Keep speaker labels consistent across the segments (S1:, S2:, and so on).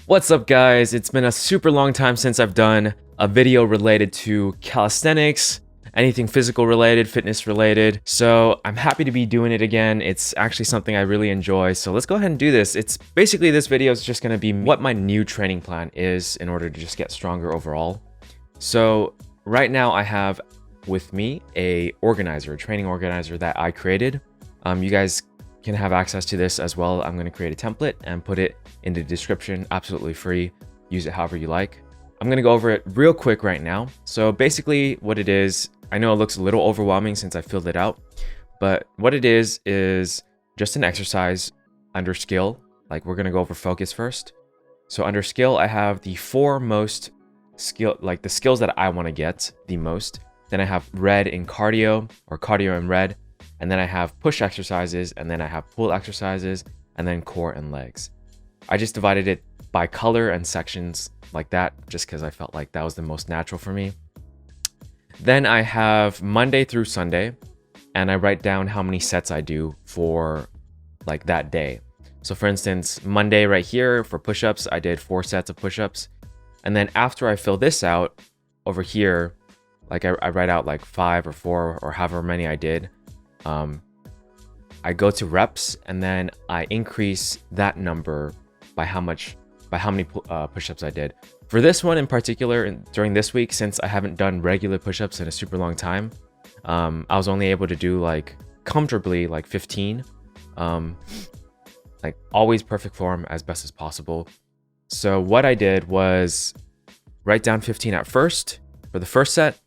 S1: What's up, guys? It's been a super long time since I've done a video related to calisthenics, anything physical related, fitness related. So I'm happy to be doing it again. It's actually something I really enjoy. So let's go ahead and do this. It's basically, this video is just going to be what my new training plan is in order to just get stronger overall. So right now I have with me a training organizer that I created. You guys can have access to this as well. I'm going to create a template and put it in the description, absolutely free. Use it however you like. I'm going to go over it real quick right now. So basically what it is, I know it looks a little overwhelming since I filled it out, but what it is just an exercise under skill. Like, we're going to go over focus first. So under skill, I have the four most the skills that I want to get the most. Then I have red in cardio, or cardio in red. And then I have push exercises, and then I have pull exercises, and then core and legs. I just divided it by color and sections like that, just because I felt like that was the most natural for me. Then I have Monday through Sunday, and I write down how many sets I do for like that day. So for instance, Monday right here for push-ups, I did 4 sets of push-ups. And then after I fill this out over here, like I write out like 5 or 4 or however many I did. I go to reps, and then I increase that number by how many push-ups I did. For this one in particular, during this week, since I haven't done regular push-ups in a super long time, I was only able to do like comfortably like 15, like always perfect form as best as possible. So what I did was write down 15 at first for the first set,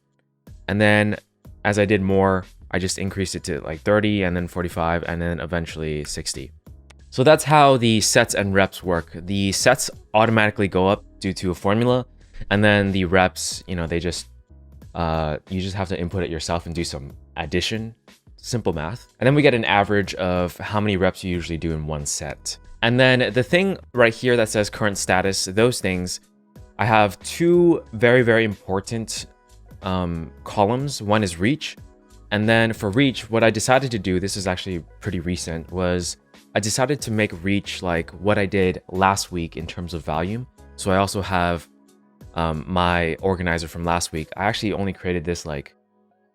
S1: and then as I did more, I just increased it to like 30, and then 45, and then eventually 60. So that's how the sets and reps work. The sets automatically go up due to a formula, and then the reps, they just, you just have to input it yourself and do some addition, simple math. And then we get an average of how many reps you usually do in one set. And then the thing right here that says current status, those things, I have 2 very, very important columns. One is reach. And then for reach, what I decided to do, this is actually pretty recent, was I decided to make reach like what I did last week in terms of volume. So I also have my organizer from last week. I actually only created this like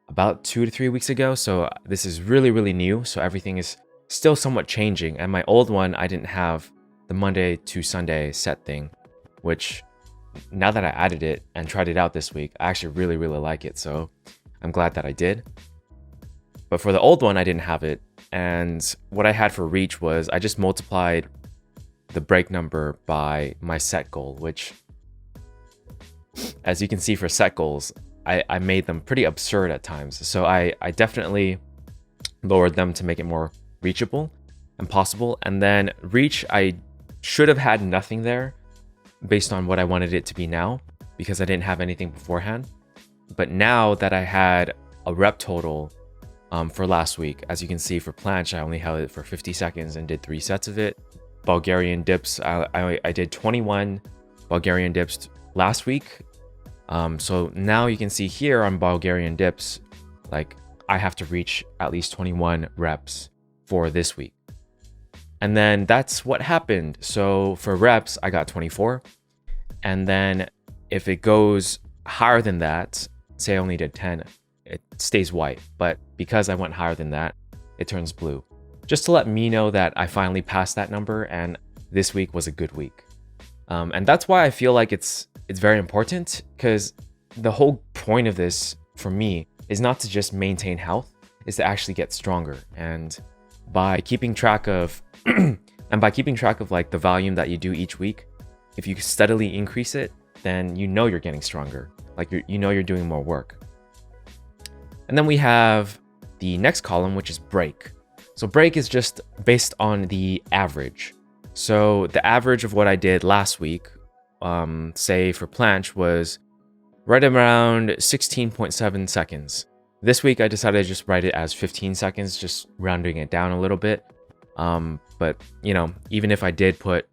S1: about 2 to 3 weeks ago. So this is really, really new. So everything is still somewhat changing. And my old one, I didn't have the Monday to Sunday set thing, which now that I added it and tried it out this week, I actually really, really like it. So I'm glad that I did. But for the old one, I didn't have it. And what I had for reach was I just multiplied the break number by my set goal, which, as you can see for set goals, I made them pretty absurd at times. So I definitely lowered them to make it more reachable and possible. And then reach, I should have had nothing there based on what I wanted it to be now, because I didn't have anything beforehand. But now that I had a rep total for last week, as you can see for planche, I only held it for 50 seconds and did 3 sets of it. Bulgarian dips, I did 21 Bulgarian dips last week. So now you can see here on Bulgarian dips, like I have to reach at least 21 reps for this week. And then that's what happened. So for reps, I got 24. And then if it goes higher than that, say I only did 10, it stays white. But because I went higher than that, it turns blue. Just to let me know that I finally passed that number and this week was a good week. And that's why I feel like it's very important, because the whole point of this for me is not to just maintain health, is to actually get stronger. And by keeping track of like the volume that you do each week, if you steadily increase it, then you're getting stronger. Like you're doing more work. And then we have the next column, which is break. So break is just based on the average. So the average of what I did last week, say for planche, was right around 16.7 seconds. This week I decided to just write it as 15 seconds, just rounding it down a little bit. But even if I did put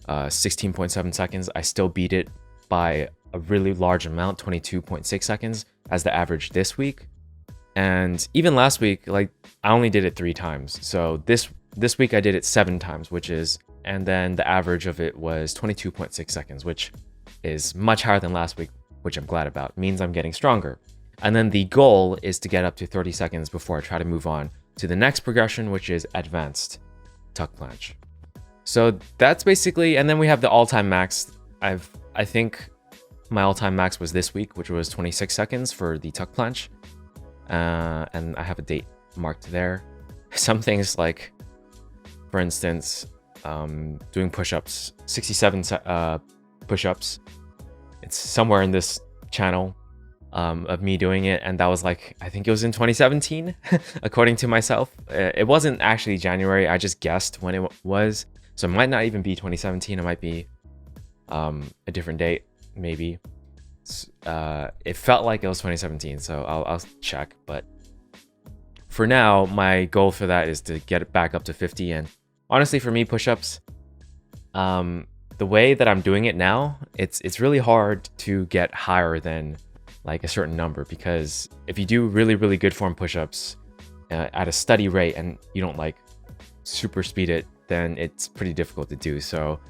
S1: 16.7 seconds, I still beat it by a really large amount, 22.6 seconds as the average this week. And even last week, like I only did it 3 times. So this week I did it 7 times, which is and then the average of it was 22.6 seconds, which is much higher than last week, which I'm glad about. It means I'm getting stronger. And then the goal is to get up to 30 seconds before I try to move on to the next progression, which is advanced tuck planche. So that's basically, and then we have the all-time max. I think my all-time max was this week, which was 26 seconds for the tuck planche. And I have a date marked there. Some things like, for instance, doing push-ups, 67 push-ups. It's somewhere in this channel of me doing it, and that was like, I think it was in 2017, according to myself. It wasn't actually January, I just guessed when it was, so it might not even be 2017, it might be a different date, maybe. It felt like it was 2017, so I'll check, but for now, my goal for that is to get it back up to 50, and honestly, for me, push-ups, the way that I'm doing it now, it's really hard to get higher than like a certain number, because if you do really, really good form push-ups at a steady rate and you don't like super speed it, then it's pretty difficult to do. So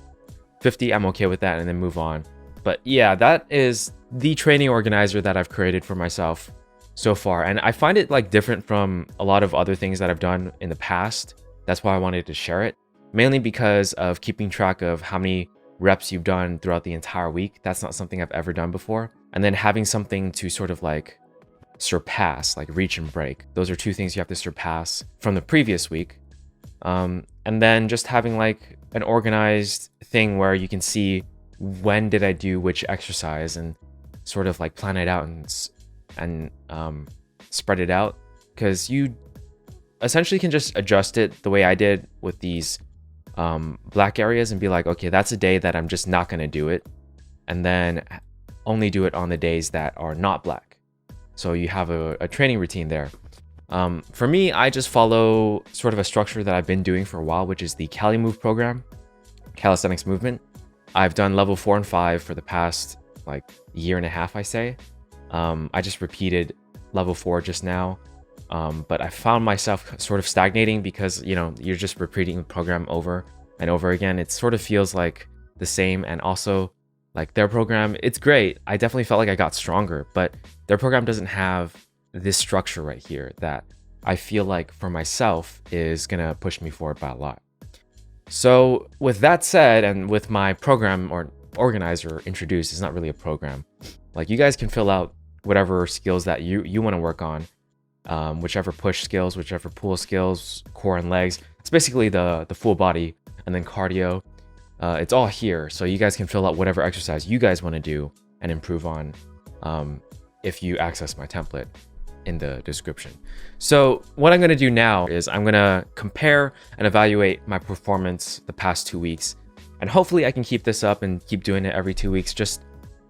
S1: 50, I'm okay with that, and then move on. But yeah, that is the training organizer that I've created for myself so far. And I find it like different from a lot of other things that I've done in the past. That's why I wanted to share it, mainly because of keeping track of how many reps you've done throughout the entire week. That's not something I've ever done before. And then having something to sort of like surpass, like reach and break. Those are two things you have to surpass from the previous week. And then just having like an organized thing where you can see when did I do which exercise, and sort of like plan it out and spread it out, because you essentially can just adjust it the way I did with these black areas and be like, okay, that's a day that I'm just not going to do it, and then only do it on the days that are not black. So you have a training routine there. For me, I just follow sort of a structure that I've been doing for a while, which is the Cali Move program, Calisthenics movement. I've done level 4 and 5 for the past like year and a half, I say. I just repeated level 4 just now. But I found myself sort of stagnating because, you know, you're just repeating the program over and over again. It sort of feels like the same. And also like their program, it's great. I definitely felt like I got stronger, but their program doesn't have this structure right here that I feel like for myself is gonna push me forward by a lot. So with that said, and with my program or organizer introduced, it's not really a program. Like you guys can fill out whatever skills that you want to work on. Whichever push skills, whichever pull skills, core and legs. It's basically the full body, and then cardio. It's all here, so you guys can fill out whatever exercise you guys want to do and improve on if you access my template in the description. So what I'm going to do now is I'm going to compare and evaluate my performance the past 2 weeks, and hopefully I can keep this up and keep doing it every 2 weeks, just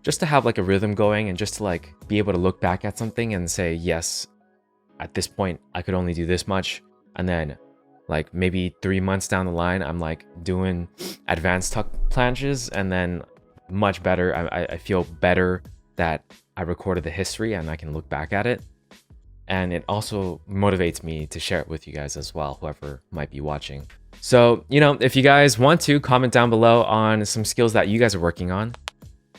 S1: to have like a rhythm going, and just to like be able to look back at something and say, yes, at this point I could only do this much, and then like maybe 3 months down the line I'm like doing advanced tuck planches, and then much better. I feel better that I recorded the history and I can look back at it, and it also motivates me to share it with you guys as well, whoever might be watching. So, you know, if you guys want to, comment down below on some skills that you guys are working on.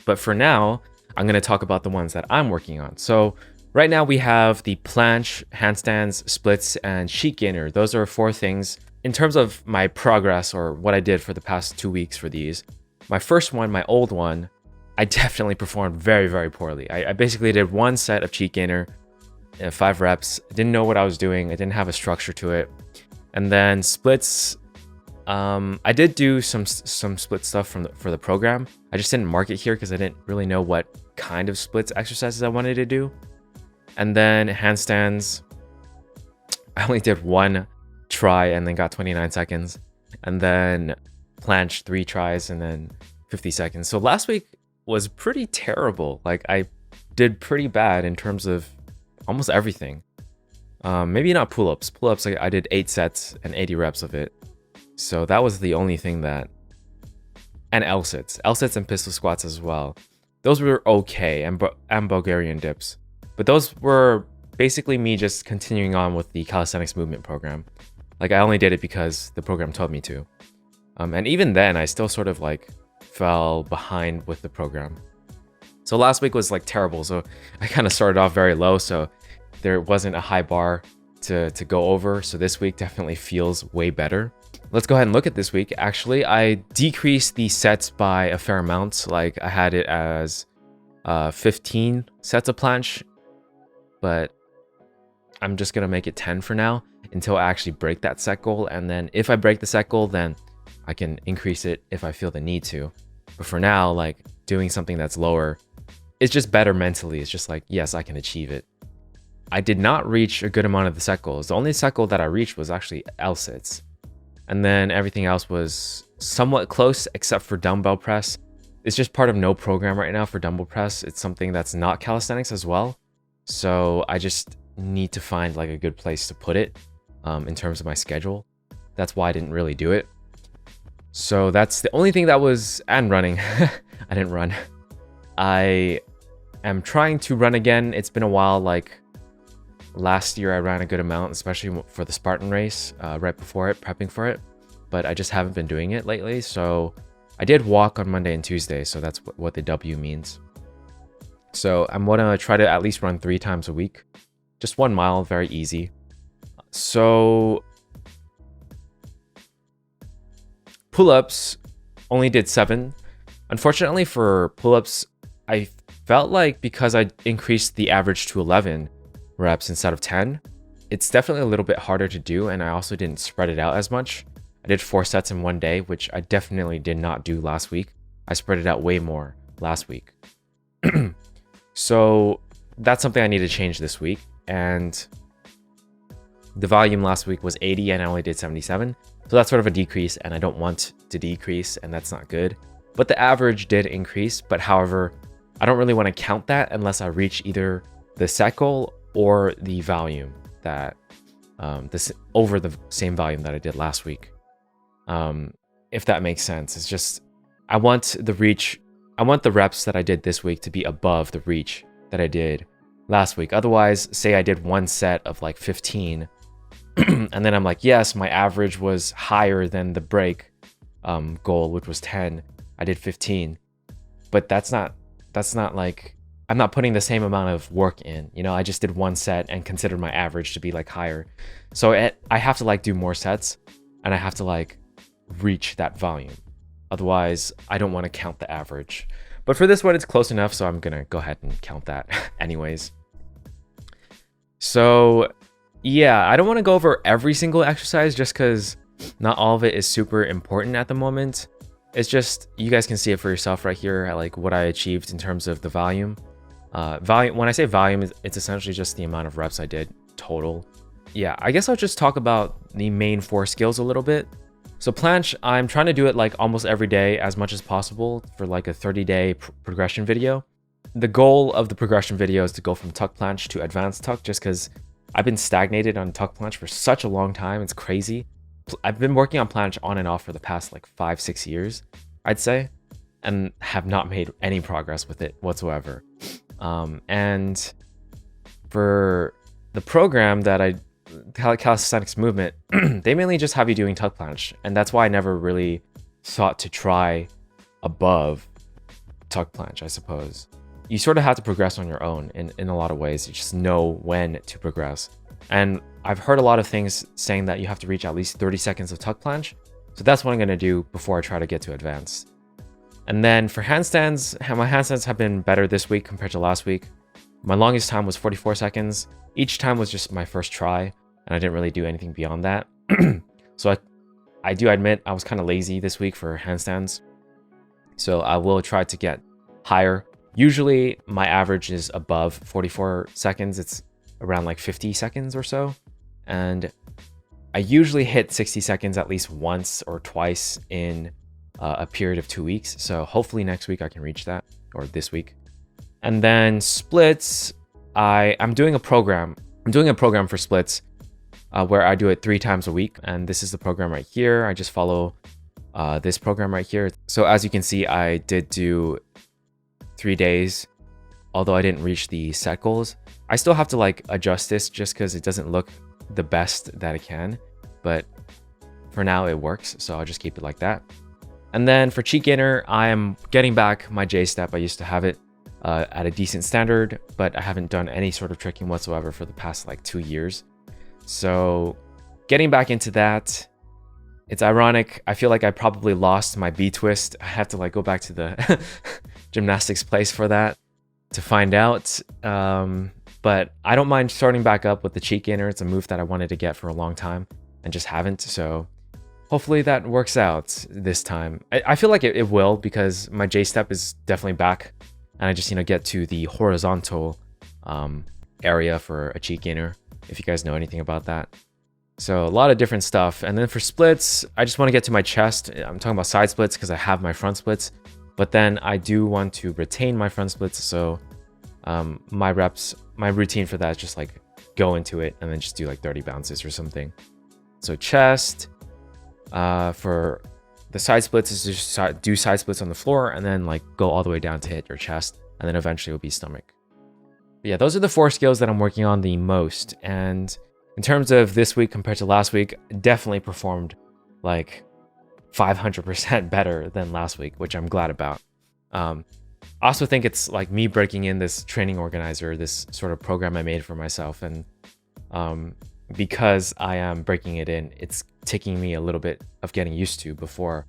S1: But for now, I'm going to talk about the ones that I'm working on. So right now we have the planche, handstands, splits, and sheet gainer. Those are 4 things. In terms of my progress or what I did for the past 2 weeks for these, my first one, my old one, I definitely performed very, very poorly. I basically did 1 set of cheat gainer, 5 reps. I didn't know what I was doing. I didn't have a structure to it. And then splits, I did do some split stuff for the program. I just didn't mark it here because I didn't really know what kind of splits exercises I wanted to do. And then handstands, I only did 1 try and then got 29 seconds. And then planche, 3 tries and then 50 seconds. So last week was pretty terrible. Like I did pretty bad in terms of almost everything. Maybe not pull-ups. Pull-ups, I did 8 sets and 80 reps of it. So that was the only thing that... And L-sits. L-sits and pistol squats as well. Those were okay, and Bulgarian dips. But those were basically me just continuing on with the calisthenics movement program. Like I only did it because the program told me to. And even then, I still sort of like fell behind with the program. So last week was like terrible. So I kind of started off very low. So there wasn't a high bar to go over. So this week definitely feels way better. Let's go ahead and look at this week. Actually, I decreased the sets by a fair amount. Like I had it as 15 sets of planche, but I'm just going to make it 10 for now until I actually break that set goal. And then if I break the set goal, then I can increase it if I feel the need to. But for now, like doing something that's lower, it's just better mentally. It's just like, yes, I can achieve it. I did not reach a good amount of the set goals. The only set goal that I reached was actually L sits. And then everything else was somewhat close except for dumbbell press. It's just part of no program right now for dumbbell press. It's something that's not calisthenics as well. So I just need to find like a good place to put it in terms of my schedule. That's why I didn't really do it. So that's the only thing that was, and running. I didn't run. I am trying to run again. It's been a while. Like last year I ran a good amount, especially for the Spartan race right before it, prepping for it. But I just haven't been doing it lately. So I did walk on Monday and Tuesday. So that's what the W means. So I'm going to try to at least run 3 times a week. Just 1 mile, very easy. So pull-ups, only did 7. Unfortunately for pull-ups, I felt like because I increased the average to 11 reps instead of 10, it's definitely a little bit harder to do, and I also didn't spread it out as much. I did 4 sets in one day, which I definitely did not do last week. I spread it out way more last week. So that's something I need to change this week. And the volume last week was 80 and I only did 77. So that's sort of a decrease, and I don't want to decrease, and that's not good. But the average did increase. But however, I don't really want to count that unless I reach either the set goal or the volume that over the same volume that I did last week. If that makes sense. It's just I want the reps that I did this week to be above the reach that I did last week. Otherwise, say I did 1 set of like 15 and then I'm like, yes, my average was higher than the break goal, which was 10. I did 15, but that's not like, I'm not putting the same amount of work in, you know. I just did 1 set and considered my average to be like higher. So I have to like do more sets, and I have to like reach that volume. Otherwise, I don't want to count the average. But for this one, it's close enough, so I'm gonna go ahead and count that anyways. So yeah, I don't want to go over every single exercise just because not all of it is super important at the moment. It's just, you guys can see it for yourself right here, like what I achieved in terms of the volume. When I say volume, it's essentially just the amount of reps I did total. Yeah, I guess I'll just talk about the main 4 skills a little bit. So planche, I'm trying to do it like almost every day as much as possible for like a 30-day progression video. The goal of the progression video is to go from tuck planche to advanced tuck, just because I've been stagnated on tuck planche for such a long time. It's crazy. I've been working on planche on and off for the past like 5-6 years, I'd say, and have not made any progress with it whatsoever. And for the program that Calisthenics movement, they mainly just have you doing tuck planche, and that's why I never really thought to try above tuck planche, I suppose. You sort of have to progress on your own in a lot of ways. You just know when to progress. And I've heard a lot of things saying that you have to reach at least 30 seconds of tuck planche. So that's what I'm going to do before I try to get to advanced. And then for handstands, my handstands have been better this week compared to last week. My longest time was 44 seconds. Each time was just my first try, and I didn't really do anything beyond that. So I do admit I was kind of lazy this week for handstands. So I will try to get higher. Usually my average is above 44 seconds. It's around like 50 seconds or so. And I usually hit 60 seconds at least once or twice in a period of 2 weeks. So hopefully next week I can reach that, or this week. And then splits, I'm doing a program. I'm doing a program for splits where I do it 3 times a week. And this is the program right here. I just follow this program right here. So as you can see, I did do 3 days, although I didn't reach the set goals. I still have to like adjust this just because it doesn't look the best that it can. But for now it works, so I'll just keep it like that. And then for cheat gainer, I am getting back my J step. I used to have it at a decent standard, but I haven't done any sort of tricking whatsoever for the past like 2 years. So getting back into that, it's ironic. I feel like I probably lost my B twist. I have to like go back to the gymnastics place for that to find out. But I don't mind starting back up with the cheat gainer. It's a move that I wanted to get for a long time and just haven't. So hopefully that works out this time. I feel like it will, because my J step is definitely back. And I just, get to the horizontal area for a cheat gainer, if you guys know anything about that. So a lot of different stuff. And then for splits, I just want to get to my chest. I'm talking about side splits because I have my front splits. But then I do want to retain my front splits. So my routine for that is just like go into it and then just do like 30 bounces or something. So chest, for the side splits is just do side splits on the floor and then like go all the way down to hit your chest, and then eventually it'll be stomach. But yeah, those are the 4 skills that I'm working on the most. And in terms of this week compared to last week, definitely performed like 500% better than last week, which I'm glad about. I also think it's like me breaking in this training organizer, this sort of program I made for myself. And because I am breaking it in, it's taking me a little bit of getting used to before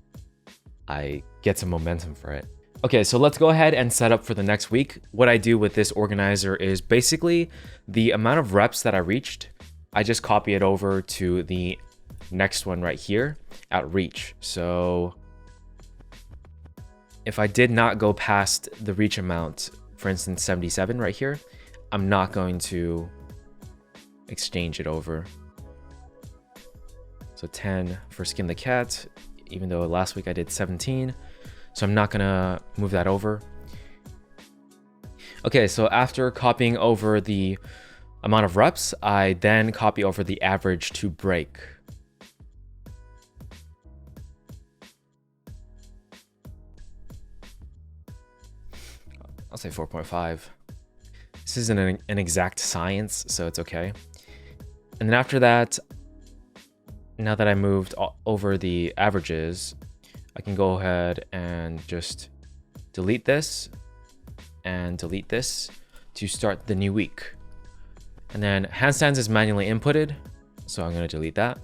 S1: I get some momentum for it. Okay, so let's go ahead and set up for the next week. What I do with this organizer is basically the amount of reps that I reached, I just copy it over to the next one right here at reach. So if I did not go past the reach amount, for instance, 77 right here, I'm not going to exchange it over. So 10 for skin the cat, even though last week I did 17. So I'm not gonna move that over. Okay, so after copying over the amount of reps, I then copy over the average to break. I'll say 4.5. This isn't an exact science, so it's okay. And then after that, now that I moved over the averages, I can go ahead and just delete this and delete this to start the new week. And then handstands is manually inputted, so I'm going to delete that.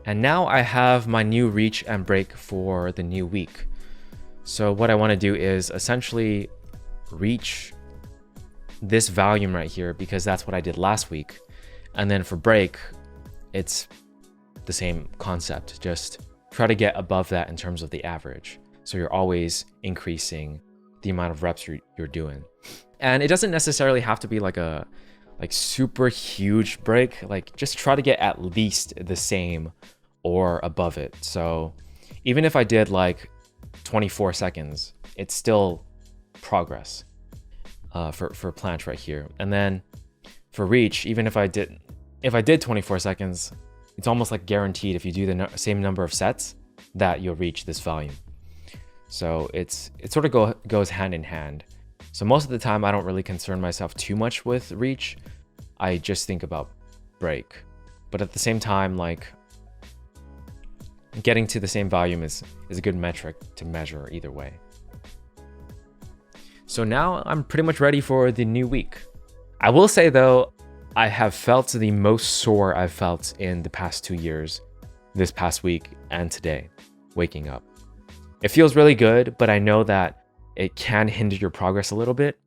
S1: And now I have my new reach and break for the new week. So what I want to do is essentially reach this volume right here, because that's what I did last week. And then for break, it's the same concept, just try to get above that in terms of the average. So you're always increasing the amount of reps you're doing. And it doesn't necessarily have to be like a super huge break. Like just try to get at least the same or above it. So even if I did like 24 seconds, it's still progress for planche right here. And then for reach, even if I did 24 seconds, it's almost like guaranteed if you do the same number of sets that you'll reach this volume. So it sort of goes hand in hand. So most of the time I don't really concern myself too much with reach. I just think about break. But at the same time, like getting to the same volume is a good metric to measure either way. So now I'm pretty much ready for the new week. I will say though, I have felt the most sore I've felt in the past 2 years, this past week and today, waking up. It feels really good, but I know that it can hinder your progress a little bit.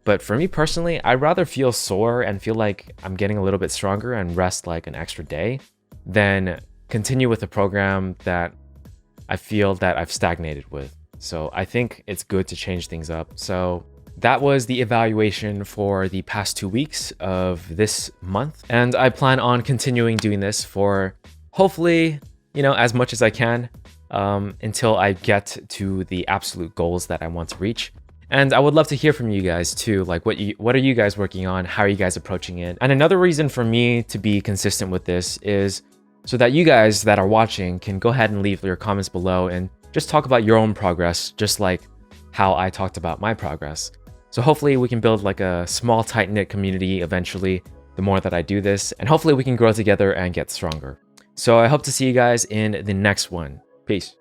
S1: But for me personally, I'd rather feel sore and feel like I'm getting a little bit stronger and rest like an extra day than continue with a program that I feel that I've stagnated with. So I think it's good to change things up. So that was the evaluation for the past 2 weeks of this month. And I plan on continuing doing this for hopefully, as much as I can until I get to the absolute goals that I want to reach. And I would love to hear from you guys too. Like what are you guys working on? How are you guys approaching it? And another reason for me to be consistent with this is so that you guys that are watching can go ahead and leave your comments below and just talk about your own progress, just like how I talked about my progress. So hopefully we can build like a small tight-knit community eventually, the more that I do this, and hopefully we can grow together and get stronger. So I hope to see you guys in the next one. Peace.